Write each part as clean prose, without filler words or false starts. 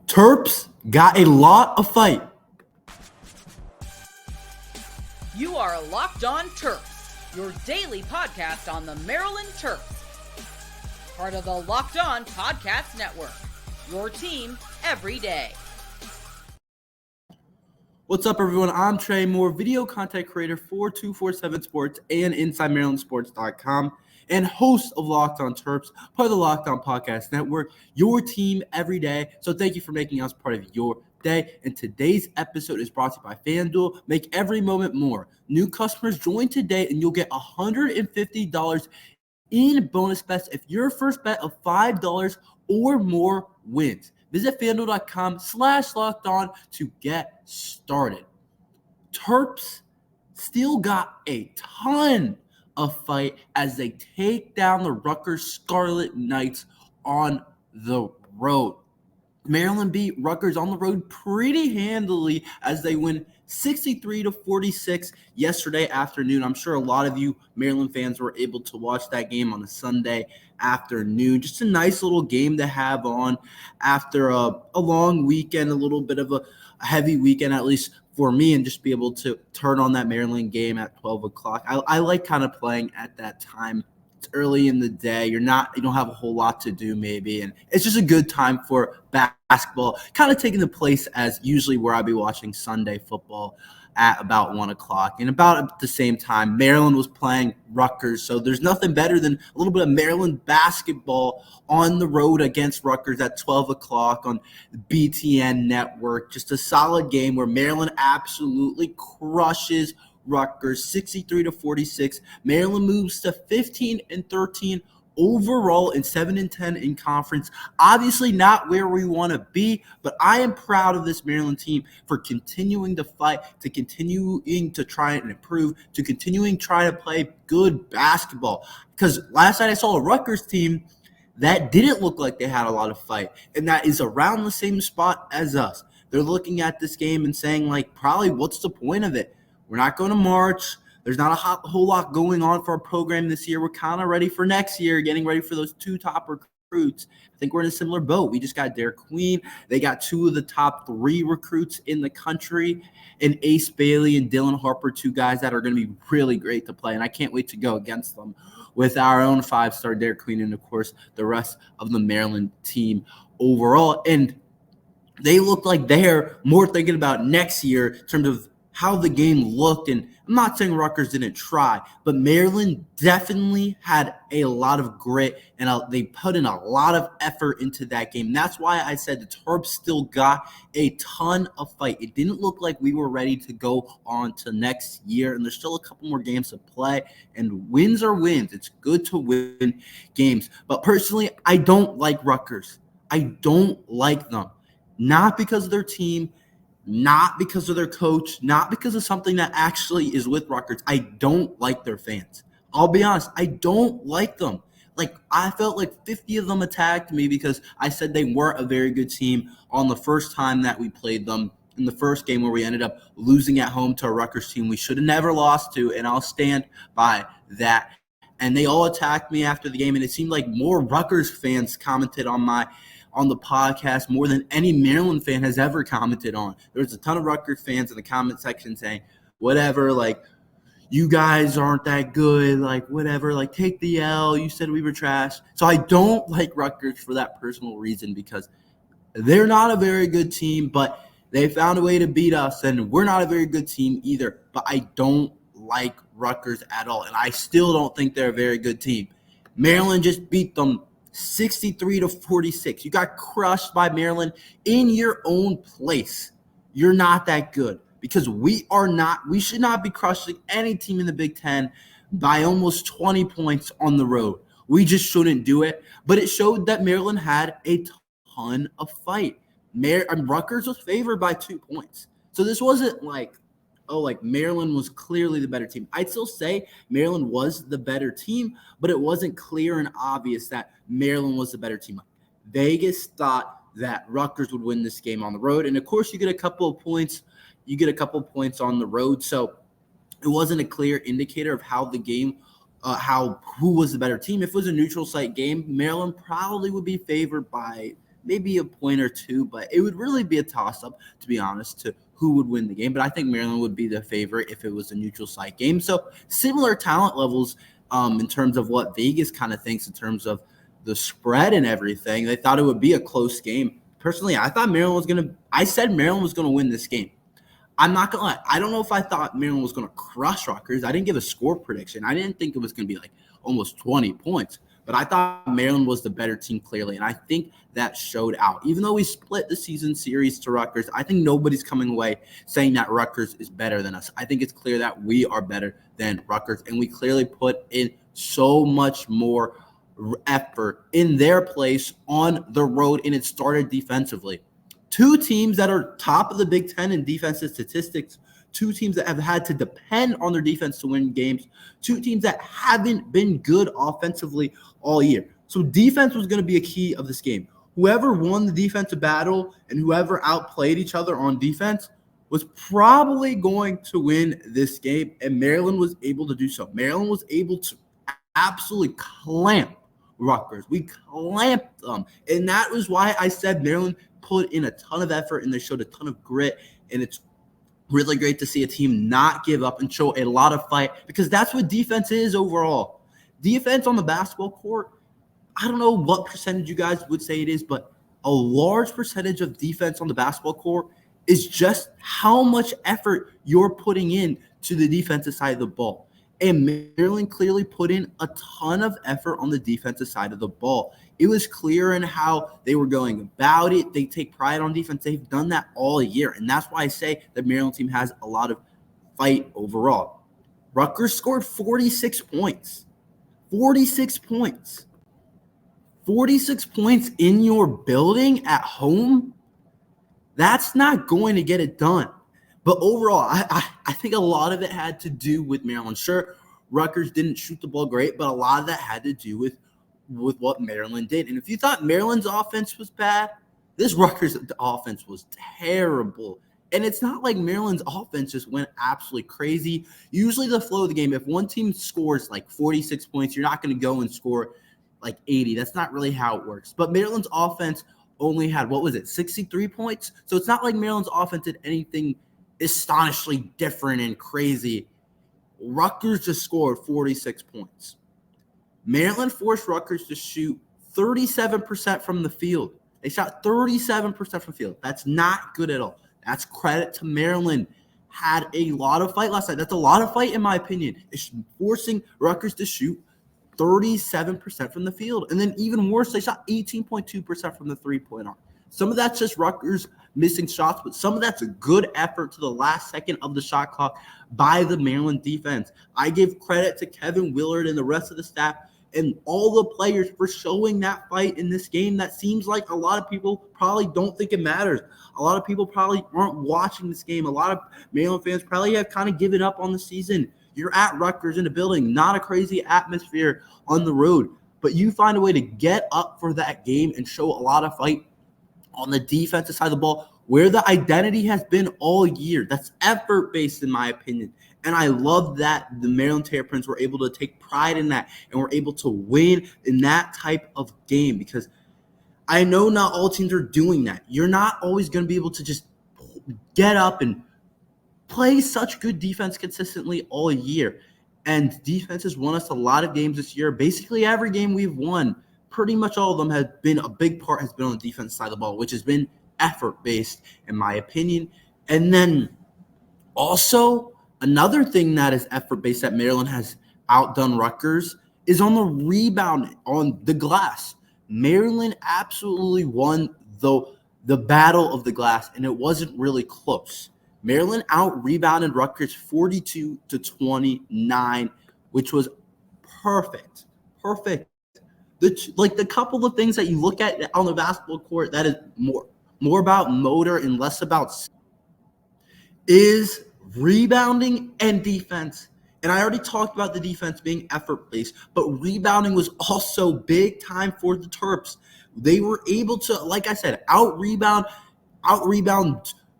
Terps got a lot of fight. You are Locked On Terps, your daily podcast on the Maryland Terps. Part of the Locked On Podcast Network, your team every day. What's up, everyone? I'm Tre Moore, video content creator for 247 Sports and InsideMarylandSports.com, and host of Locked On Terps, part of the Locked On Podcast Network, your team every day. So thank you for making us part of your day. And today's episode is brought to you by FanDuel. Make every moment more. New customers join today, and you'll get $150 in bonus bets if your first bet of $5 or more wins. Visit FanDuel.com/lockedon to get started. Terps still got a ton of fight as they take down the Rutgers Scarlet Knights on the road. Maryland beat Rutgers on the road pretty handily as they win 63-46 yesterday afternoon. I'm sure a lot of you Maryland fans were able to watch that game on a Sunday afternoon. Just a nice little game to have on after a long weekend, a little bit of a heavy weekend, at least for me, and just be able to turn on that Maryland game at 12 o'clock. I like kind of playing at that time. It's early in the day. You don't have a whole lot to do maybe, and it's just a good time for basketball, kind of taking the place as usually where I'd be watching Sunday football at about 1 o'clock. And about at the same time, Maryland was playing Rutgers, so there's nothing better than a little bit of Maryland basketball on the road against Rutgers at 12 o'clock on the BTN network. Just a solid game where Maryland absolutely crushes Rutgers 63-46. Maryland moves to 15-13 overall and 7-10 in conference. Obviously not where we want to be, but I am proud of this Maryland team for continuing to fight, to continuing to try and improve, to continuing try to play good basketball. Because last night I saw a Rutgers team that didn't look like they had a lot of fight, and that is around the same spot as us. They're looking at this game and saying, like, probably what's the point of it? We're not going to March. There's not a whole lot going on for our program this year. We're kind of ready for next year, getting ready for those two top recruits. I think we're in a similar boat. We just got Derek Queen. They got two of the top 3 recruits in the country, and Ace Bailey and Dylan Harper, 2 guys that are going to be really great to play, and I can't wait to go against them with our own 5-star Derek Queen and, of course, the rest of the Maryland team overall. And they look like they're more thinking about next year in terms of how the game looked. And I'm not saying Rutgers didn't try, but Maryland definitely had a lot of grit, and they put in a lot of effort into that game. That's why I said the Terps still got a ton of fight. It didn't look like we were ready to go on to next year, and there's still a couple more games to play, and wins are wins. It's good to win games. But personally, I don't like Rutgers. I don't like them. Not because of their team, not because of their coach, not because of something that actually is with Rutgers. I don't like their fans. I'll be honest, I don't like them. Like, I felt like 50 of them attacked me because I said they weren't a very good team on the first time that we played them in the first game where we ended up losing at home to a Rutgers team we should have never lost to, and I'll stand by that. And they all attacked me after the game, and it seemed like more Rutgers fans commented on the podcast more than any Maryland fan has ever commented on. There was a ton of Rutgers fans in the comment section saying, whatever, like, you guys aren't that good, like, whatever, like, take the L, you said we were trash. So I don't like Rutgers for that personal reason, because they're not a very good team, but they found a way to beat us, and we're not a very good team either. But I don't like Rutgers at all, and I still don't think they're a very good team. Maryland just beat them 63-46. You got crushed by Maryland in your own place. You're not that good, because we should not be crushing any team in the Big Ten by almost 20 points on the road. We just shouldn't do it. But it showed that Maryland had a ton of fight. Rutgers was favored by 2 points. So this wasn't like, Maryland was clearly the better team. I'd still say Maryland was the better team, but it wasn't clear and obvious that Maryland was the better team. Vegas thought that Rutgers would win this game on the road, and of course you get a couple of points. You get a couple of points on the road, so it wasn't a clear indicator of how the game, who was the better team. If it was a neutral site game, Maryland probably would be favored by maybe a point or two, but it would really be a toss-up, to be honest, to who would win the game. But I think Maryland would be the favorite if it was a neutral site game. So similar talent levels in terms of what Vegas kind of thinks in terms of the spread and everything. They thought it would be a close game. Personally, I thought I said Maryland was going to win this game. I'm not going to lie. I don't know if I thought Maryland was going to crush Rutgers. I didn't give a score prediction. I didn't think it was going to be like almost 20 points. But I thought Maryland was the better team clearly, and I think that showed out. Even though we split the season series to Rutgers, I think nobody's coming away saying that Rutgers is better than us. I think it's clear that we are better than Rutgers, and we clearly put in so much more effort in their place on the road, and it started defensively. Two teams that are top of the Big Ten in defensive statistics, two teams that have had to depend on their defense to win games, two teams that haven't been good offensively all year. So defense was going to be a key of this game. Whoever won the defensive battle and whoever outplayed each other on defense was probably going to win this game, and Maryland was able to do so. Maryland was able to absolutely clamp Rutgers. We clamped them, and that was why I said Maryland put in a ton of effort and they showed a ton of grit, and it's really great to see a team not give up and show a lot of fight, because that's what defense is overall. Defense on the basketball court, I don't know what percentage you guys would say it is, but a large percentage of defense on the basketball court is just how much effort you're putting in to the defensive side of the ball. And Maryland clearly put in a ton of effort on the defensive side of the ball. It was clear in how they were going about it. They take pride on defense. They've done that all year. And that's why I say the Maryland team has a lot of fight overall. Rutgers scored 46 points. 46 points. 46 points in your building at home? That's not going to get it done. But overall, I think a lot of it had to do with Maryland. Sure, Rutgers didn't shoot the ball great, but a lot of that had to do with what Maryland did. And if you thought Maryland's offense was bad, this Rutgers offense was terrible. And it's not like Maryland's offense just went absolutely crazy. Usually the flow of the game, if one team scores like 46 points, you're not going to go and score like 80. That's not really how it works. But Maryland's offense only had, 63 points? So it's not like Maryland's offense did anything astonishingly different and crazy. Rutgers just scored 46 points. Maryland forced Rutgers to shoot 37% from the field. They shot 37% from the field. That's not good at all. That's credit to Maryland. Had a lot of fight last night. That's a lot of fight in my opinion. It's forcing Rutgers to shoot 37% from the field. And then even worse, they shot 18.2% from the three-point arc. Some of that's just Rutgers missing shots, but some of that's a good effort to the last second of the shot clock by the Maryland defense. I give credit to Kevin Willard and the rest of the staff and all the players for showing that fight in this game that seems like a lot of people probably don't think it matters. A lot of people probably aren't watching this game. A lot of Maryland fans probably have kind of given up on the season. You're at Rutgers in a building, not a crazy atmosphere on the road, but you find a way to get up for that game and show a lot of fight on the defensive side of the ball, where the identity has been all year. That's effort-based, in my opinion. And I love that the Maryland Terrapins were able to take pride in that and were able to win in that type of game, because I know not all teams are doing that. You're not always going to be able to just get up and play such good defense consistently all year. And defense has won us a lot of games this year. Basically, every game we've won, pretty much all of them have been a big part has been on the defense side of the ball, which has been effort-based, in my opinion. And then also another thing that is effort-based that Maryland has outdone Rutgers is on the rebound on the glass. Maryland absolutely won the battle of the glass, and it wasn't really close. Maryland out-rebounded Rutgers 42-29, which was perfect. Perfect. The couple of things that you look at on the basketball court that is more about motor and less about is rebounding and defense. And I already talked about the defense being effort-based, but rebounding was also big time for the Terps. They were able to, like I said, out-rebound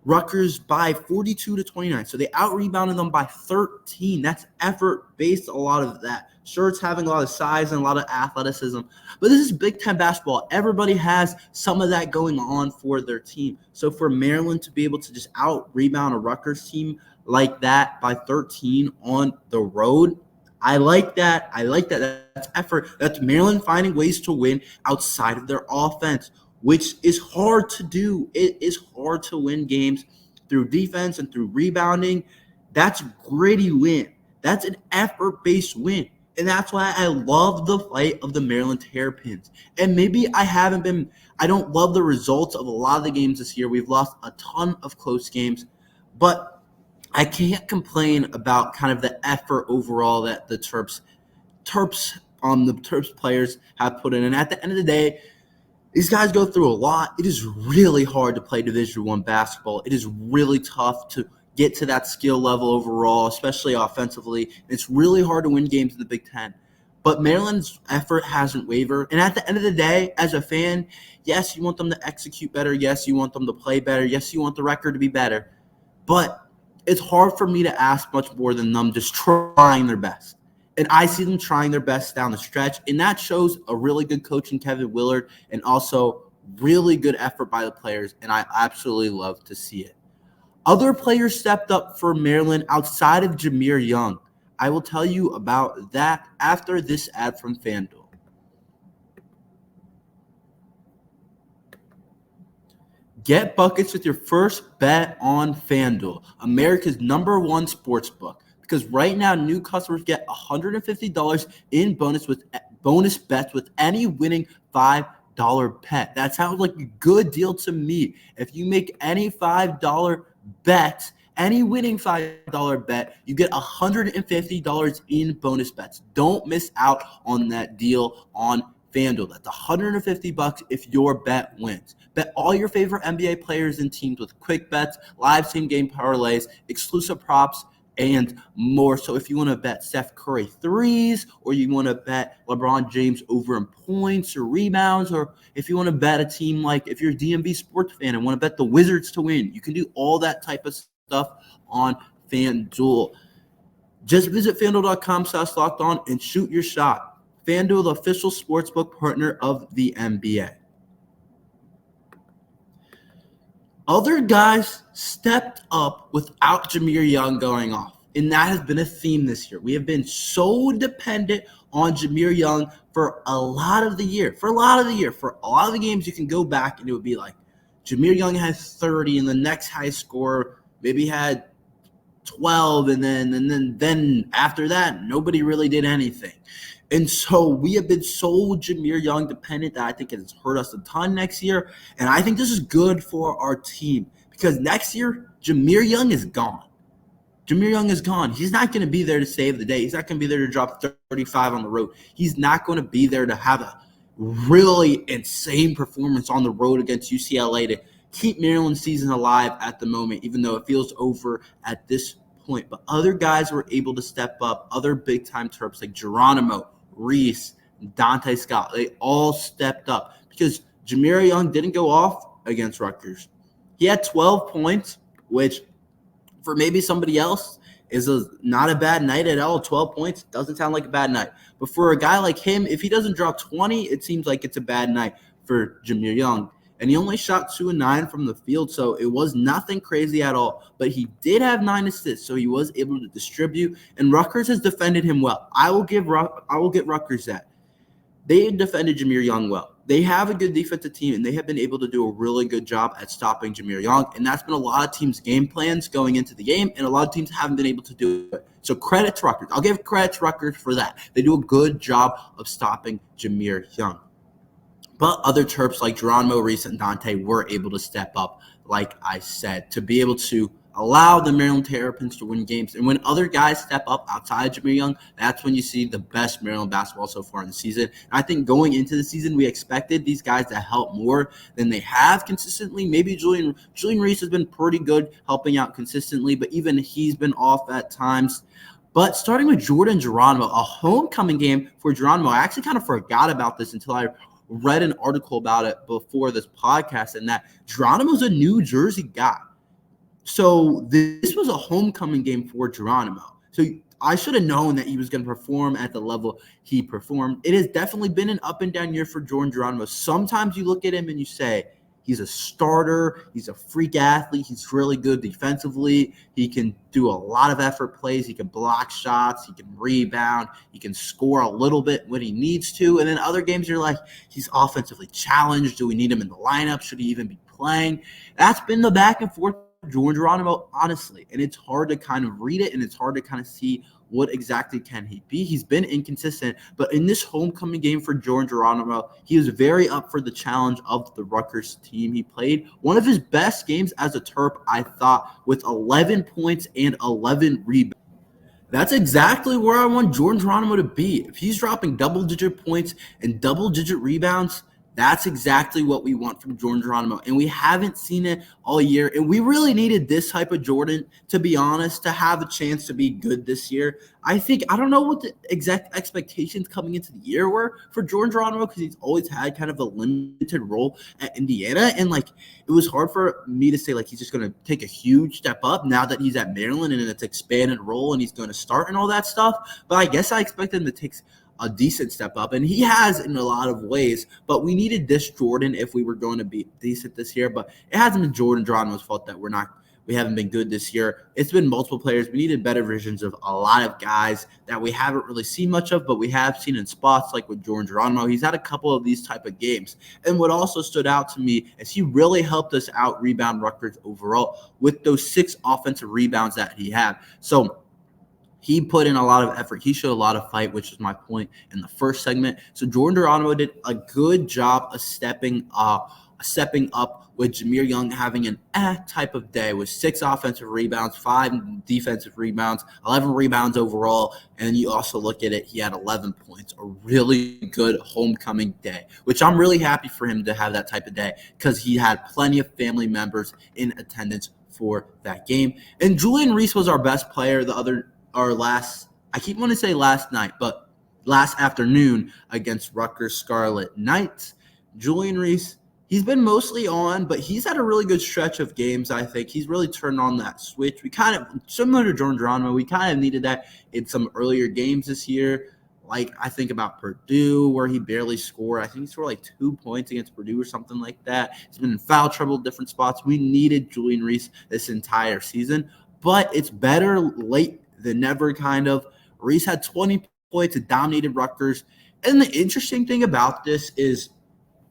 Rutgers by 42-29. So they out-rebounded them by 13. That's effort-based, a lot of that. Sure, it's having a lot of size and a lot of athleticism, but this is Big Ten basketball. Everybody has some of that going on for their team. So for Maryland to be able to just out-rebound a Rutgers team like that by 13 on the road, I like that. That's effort. That's Maryland finding ways to win outside of their offense, which is hard to do. It is hard to win games through defense and through rebounding. That's a gritty win. That's an effort-based win. And that's why I love the fight of the Maryland Terrapins. And maybe I don't love the results of a lot of the games this year. We've lost a ton of close games, but I can't complain about kind of the effort overall that the Terps players have put in. And at the end of the day, these guys go through a lot. It is really hard to play Division I basketball. It is really tough to get to that skill level overall, especially offensively. It's really hard to win games in the Big Ten. But Maryland's effort hasn't wavered. And at the end of the day, as a fan, yes, you want them to execute better. Yes, you want them to play better. Yes, you want the record to be better. But it's hard for me to ask much more than them just trying their best. And I see them trying their best down the stretch. And that shows a really good coach in Kevin Willard and also really good effort by the players. And I absolutely love to see it. Other players stepped up for Maryland outside of Jahmir Young. I will tell you about that after this ad from FanDuel. Get buckets with your first bet on FanDuel, America's #1 sports book. Because right now, new customers get $150 in bonus bets with any winning $5 bet. That sounds like a good deal to me. If you make any $5 bet, any winning $5 bet, you get $150 in bonus bets. Don't miss out on that deal on FanDuel. That's $150 if your bet wins. Bet all your favorite NBA players and teams with quick bets, live same game parlays, exclusive props, and more. So if you want to bet Steph Curry threes, or you want to bet LeBron James over in points or rebounds, or if you want to bet a team like, if you're a DMV sports fan and want to bet the Wizards to win, you can do all that type of stuff on FanDuel. Just visit FanDuel.com/lockedon and shoot your shot. FanDuel, the official sportsbook partner of the NBA. Other guys stepped up without Jahmir Young going off, and that has been a theme this year. We have been so dependent on Jahmir Young for a lot of the year. For a lot of the games, you can go back and it would be like Jahmir Young had 30, and the next high scorer maybe had 12, and then after that, nobody really did anything. And so we have been so Jahmir Young dependent that I think it has hurt us a ton next year. And I think this is good for our team because next year, Jahmir Young is gone. Jahmir Young is gone. He's not going to be there to save the day. He's not going to be there to drop 35 on the road. He's not going to be there to have a really insane performance on the road against UCLA to keep Maryland's season alive at the moment, even though it feels over at this point. But other guys were able to step up, other big-time Terps like Geronimo, Reese, Dante Scott. They all stepped up because Jahmir Young didn't go off against Rutgers. He had 12 points, which for maybe somebody else is not a bad night at all. 12 points doesn't sound like a bad night. But for a guy like him, if he doesn't drop 20, it seems like it's a bad night for Jahmir Young. And he only shot 2 of 9 from the field, so it was nothing crazy at all. But he did have 9 assists, so he was able to distribute. And Rutgers has defended him well. I will get Rutgers that. They defended Jahmir Young well. They have a good defensive team, and they have been able to do a really good job at stopping Jahmir Young. And that's been a lot of teams' game plans going into the game, and a lot of teams haven't been able to do it. So credit to Rutgers. I'll give credit to Rutgers for that. They do a good job of stopping Jahmir Young. But other Terps like Geronimo, Reese, and Dante were able to step up, like I said, to be able to allow the Maryland Terrapins to win games. And when other guys step up outside Jahmir Young, that's when you see the best Maryland basketball so far in the season. And I think going into the season, we expected these guys to help more than they have consistently. Maybe Julian Reese has been pretty good helping out consistently, but even he's been off at times. But starting with Jordan Geronimo, a homecoming game for Geronimo. I actually kind of forgot about this until I read an article about it before this podcast, and that Geronimo's a New Jersey guy. So this was a homecoming game for Geronimo. So I should have known that he was going to perform at the level he performed. It has definitely been an up and down year for Jordan Geronimo. Sometimes you look at him and you say, he's a starter. He's a freak athlete. He's really good defensively. He can do a lot of effort plays. He can block shots. He can rebound. He can score a little bit when he needs to. And then other games, you're like, he's offensively challenged. Do we need him in the lineup? Should he even be playing? That's been the back and forth Jordan Geronimo, honestly, and it's hard to kind of read it, and it's hard to kind of see what exactly can he be. He's been inconsistent, but in this homecoming game for Jordan Geronimo, he was very up for the challenge of the Rutgers team. He played one of his best games as a Terp, I thought, with 11 points and 11 rebounds. That's exactly where I want Jordan Geronimo to be. If he's dropping double-digit points and double-digit rebounds, that's exactly what we want from Jordan Geronimo, and we haven't seen it all year, and we really needed this type of Jordan, to be honest, to have a chance to be good this year. I don't know what the exact expectations coming into the year were for Jordan Geronimo because he's always had kind of a limited role at Indiana, and, it was hard for me to say, he's just going to take a huge step up now that he's at Maryland and it's expanded role and he's going to start and all that stuff, but I guess I expected him to take a decent step up, and he has in a lot of ways, but we needed this Jordan if we were going to be decent this year, but it hasn't been Jordan Geronimo's fault that we haven't been good this year. It's been multiple players. We needed better versions of a lot of guys that we haven't really seen much of, but we have seen in spots like with Jordan Geronimo. He's had a couple of these type of games, and what also stood out to me is he really helped us out rebound Rutgers overall with those 6 offensive rebounds that he had. So he put in a lot of effort. He showed a lot of fight, which is my point in the first segment. So Jordan Geronimo did a good job of stepping up with Jameer Young having an type of day with 6 offensive rebounds, 5 defensive rebounds, 11 rebounds overall. And then you also look at it, he had 11 points, a really good homecoming day, which I'm really happy for him to have that type of day because he had plenty of family members in attendance for that game. And Julian Reese was our best player last night, but last afternoon against Rutgers Scarlet Knights. Julian Reese, he's been mostly on, but he's had a really good stretch of games, I think. He's really turned on that switch. We kind of, similar to Jordan Geronimo, we kind of needed that in some earlier games this year. I think about Purdue, where he barely scored. I think he scored 2 points against Purdue or something like that. He's been in foul trouble, different spots. We needed Julian Reese this entire season, but it's better late than never, kind of. Reese had 20 points and dominated Rutgers. And the interesting thing about this is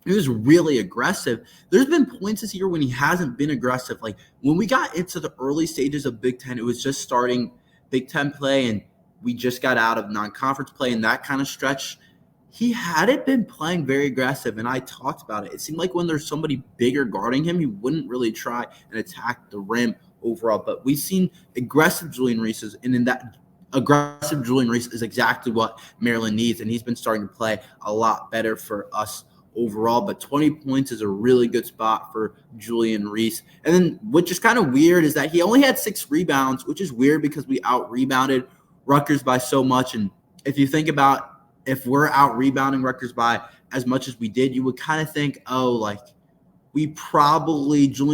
he was really aggressive. There's been points this year when he hasn't been aggressive. When we got into the early stages of Big Ten, it was just starting Big Ten play, and we just got out of non-conference play and that kind of stretch. He hadn't been playing very aggressive, and I talked about it. It seemed like when there's somebody bigger guarding him, he wouldn't really try and attack the rim overall. But we've seen aggressive Julian Reese's, and in that aggressive Julian Reese is exactly what Maryland needs, and he's been starting to play a lot better for us overall. But 20 points is a really good spot for Julian Reese. And then which is kind of weird is that he only had 6 rebounds, which is weird because we out-rebounded Rutgers by so much. And if you think about if we're out-rebounding Rutgers by as much as we did, you would kind of think, Julian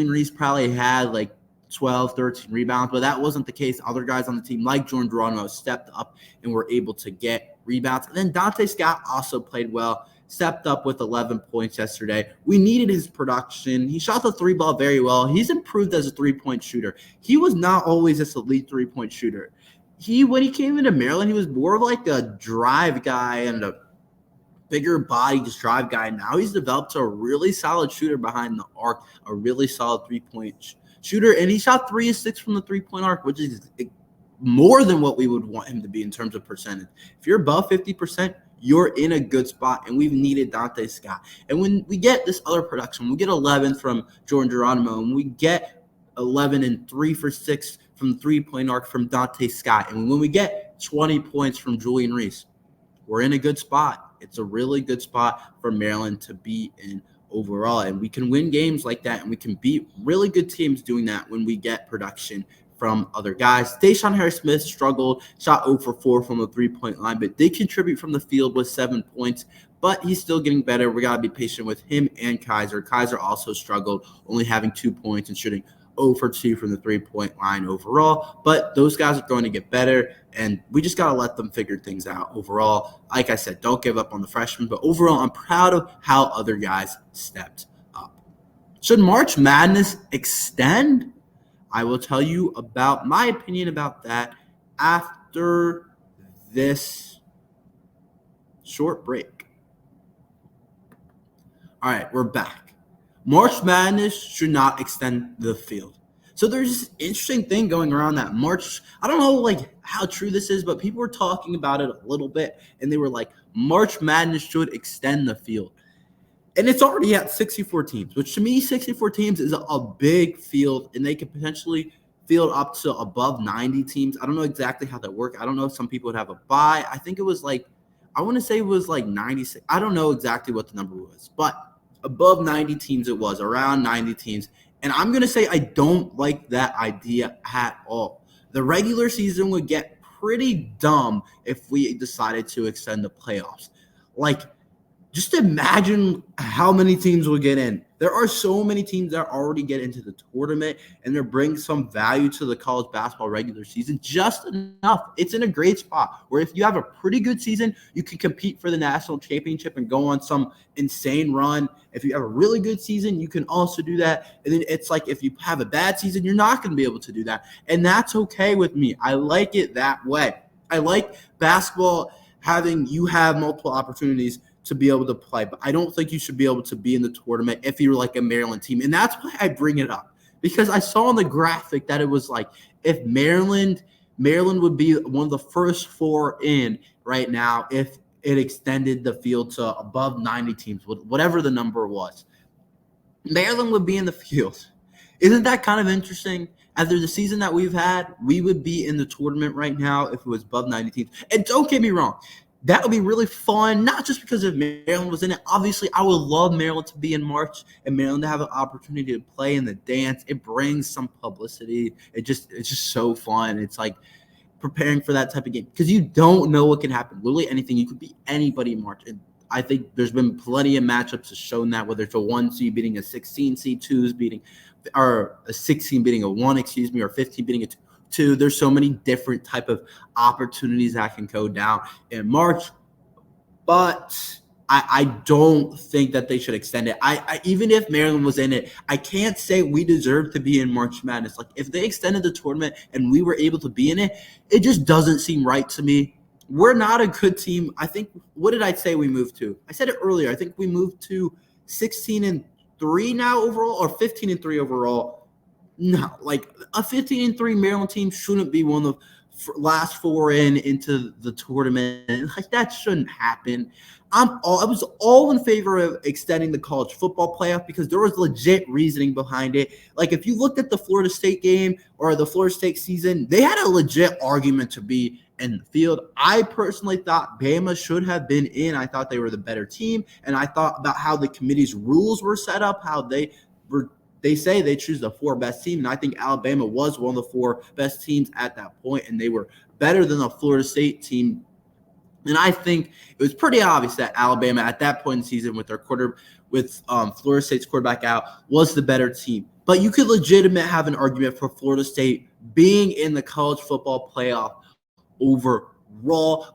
Reese probably had 12, 13 rebounds, but that wasn't the case. Other guys on the team like Jordan Geronimo stepped up and were able to get rebounds. And then Dante Scott also played well, stepped up with 11 points yesterday. We needed his production. He shot the 3 ball very well. He's improved as a 3-point shooter. He was not always this elite 3-point shooter. When he came into Maryland, he was more of a drive guy and a bigger body, just drive guy. Now he's developed a really solid shooter behind the arc, a really solid 3-point shooter, and he shot 3 of 6 from the 3-point arc, which is more than what we would want him to be in terms of percentage. If you're above 50%, you're in a good spot, and we've needed Dante Scott. And when we get this other production, we get 11 from Jordan Geronimo, and we get 11 and 3 for 6 from the 3-point arc from Dante Scott, and when we get 20 points from Julian Reese, we're in a good spot. It's a really good spot for Maryland to be in overall, and we can win games like that, and we can beat really good teams doing that when we get production from other guys. Deshaun Harris-Smith struggled, shot 0 for 4 from the 3-point line, but did contribute from the field with 7 points, but he's still getting better. We got to be patient with him and Kaiser. Kaiser also struggled, only having 2 points and shooting 0 for 2 from the three-point line overall, but those guys are going to get better, and we just got to let them figure things out overall. Like I said, don't give up on the freshmen, but overall, I'm proud of how other guys stepped up. Should March Madness extend? I will tell you about my opinion about that after this short break. All right, we're back. March Madness should not extend the field. So there's this interesting thing going around that March. I don't know how true this is, but people were talking about it a little bit, and they were like, March Madness should extend the field. And it's already at 64 teams, which to me, 64 teams is a big field, and they could potentially field up to above 90 teams. I don't know exactly how that works. I don't know if some people would have a bye. I think it was I want to say it was 96. I don't know exactly what the number was, but above 90 teams it was, around 90 teams. And I'm going to say I don't like that idea at all. The regular season would get pretty dumb if we decided to extend the playoffs. Just imagine how many teams will get in. There are so many teams that already get into the tournament, and they're bringing some value to the college basketball regular season, just enough. It's in a great spot where if you have a pretty good season, you can compete for the national championship and go on some insane run. If you have a really good season, you can also do that. And then it's like if you have a bad season, you're not going to be able to do that. And that's okay with me. I like it that way. I like basketball having you have multiple opportunities to be able to play, but I don't think you should be able to be in the tournament if you're like a Maryland team. And that's why I bring it up, because I saw on the graphic that it was if Maryland would be one of the first four in right now if it extended the field to above 90 teams, whatever the number was. Maryland would be in the field. Isn't that kind of interesting? After the season that we've had, we would be in the tournament right now if it was above 90 teams. And don't get me wrong, that would be really fun, not just because if Maryland was in it. Obviously, I would love Maryland to be in March and Maryland to have an opportunity to play in the dance. It brings some publicity. It's just so fun. It's like preparing for that type of game because you don't know what can happen. Literally anything. You could be anybody in March. And I think there's been plenty of matchups that shown that, whether it's a 1 seed beating a 16 seed, 2s beating, or a 16 beating a 1, or 15 beating a 2. There's so many different type of opportunities that can go down in March, but I don't think that they should extend it. I even if Maryland was in it, I can't say we deserve to be in March Madness. If they extended the tournament and we were able to be in it, it just doesn't seem right to me. We're not a good team. I think, what did I say we moved to? I said it earlier. I think we moved to 16-3 now overall, or 15-3 overall. No, a 15-3 Maryland team shouldn't be one of the last four into the tournament. That shouldn't happen. I was all in favor of extending the college football playoff because there was legit reasoning behind it. If you looked at the Florida State game or the Florida State season, they had a legit argument to be in the field. I personally thought Bama should have been in. I thought they were the better team, and I thought about how the committee's rules were set up, how they say they choose the 4 best team, and I think Alabama was one of the 4 best teams at that point, and they were better than the Florida State team. And I think it was pretty obvious that Alabama at that point in the season with Florida State's quarterback out was the better team. But you could legitimately have an argument for Florida State being in the college football playoff overall.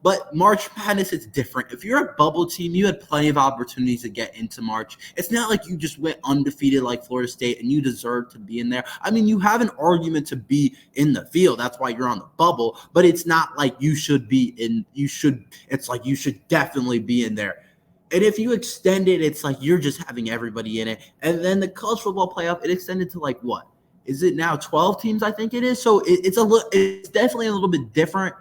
But March Madness is different. If you're a bubble team, you had plenty of opportunities to get into March. It's not like you just went undefeated like Florida State and you deserve to be in there. I mean, you have an argument to be in the field. That's why you're on the bubble. But it's not like you should be in. It's like you should definitely be in there. And if you extend it, it's like you're just having everybody in it. And then the college football playoff, it extended to what? Is it now 12 teams? I think it is. So it's definitely a little bit different.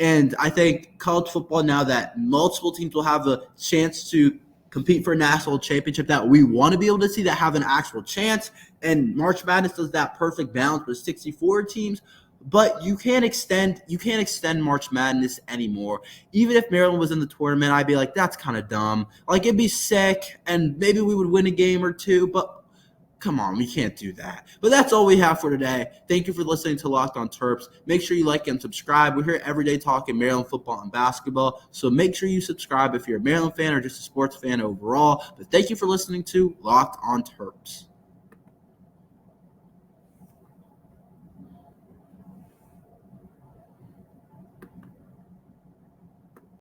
And I think college football, now that multiple teams will have a chance to compete for a national championship that we want to be able to see, that have an actual chance. And March Madness does that perfect balance with 64 teams. But you can't extend March Madness anymore. Even if Maryland was in the tournament, I'd be like, that's kind of dumb. It'd be sick, and maybe we would win a game or two, but come on, we can't do that. But that's all we have for today. Thank you for listening to Locked on Terps. Make sure you like and subscribe. We're here every day talking Maryland football and basketball, so make sure you subscribe if you're a Maryland fan or just a sports fan overall. But thank you for listening to Locked on Terps.